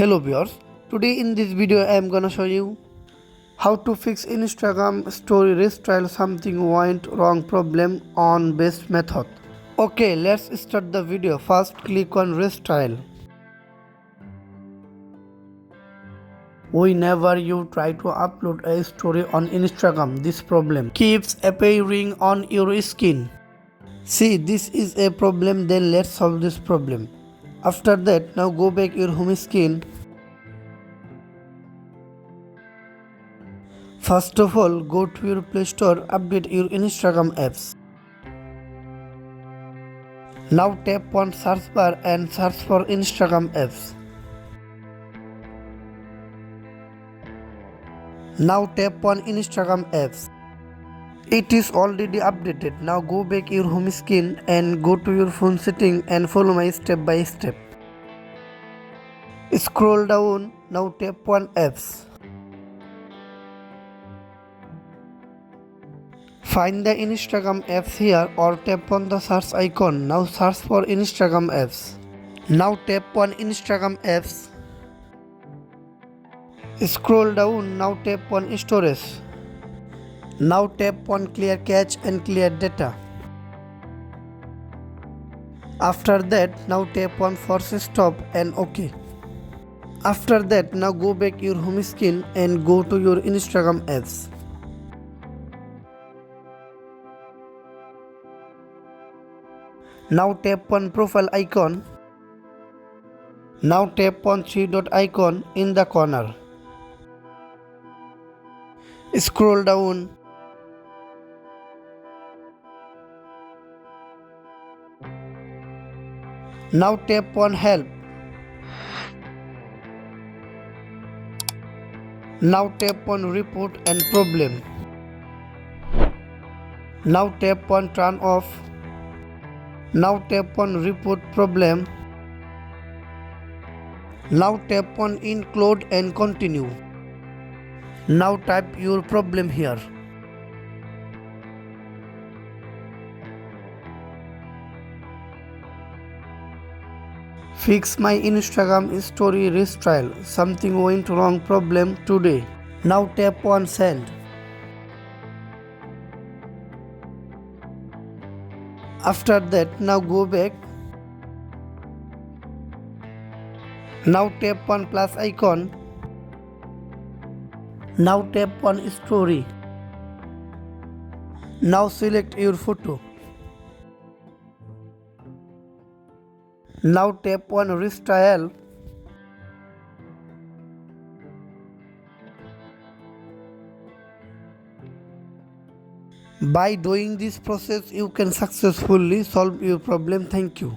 Hello viewers, today in this video I am gonna show you how to fix Instagram story restyle something went wrong problem on best method. Okay, let's start the video. First click on restyle. Whenever you try to upload a story on Instagram, this problem keeps appearing on your screen. See, this is a problem, then let's solve this problem. After that, now go back your home screen. First of all, go to your Play Store, update your Instagram apps. Now tap on search bar and search for Instagram apps. Now tap on Instagram apps. It is already updated. Now go back your home screen and go to your phone setting and follow my step by step. Scroll down, now tap on apps. Find the Instagram apps here or tap on the search icon. Now search for Instagram apps. Now tap on Instagram apps. Scroll down, now tap on storage. Now tap on clear cache and clear data. After that, now tap on force stop and OK. After that, now go back your home screen and go to your Instagram apps. Now tap on profile icon. Now tap on three dot icon in the corner. Scroll down. Now tap on help. Now tap on report and problem. Now tap on turn off. Now tap on report problem. Now tap on include and continue. Now type your problem here. Fix my Instagram story restyle. Something went wrong problem today. Now tap on send. After that, now go back. Now tap on plus icon. Now tap on story. Now select your photo. Now tap on Restyle. By doing this process, you can successfully solve your problem. Thank you.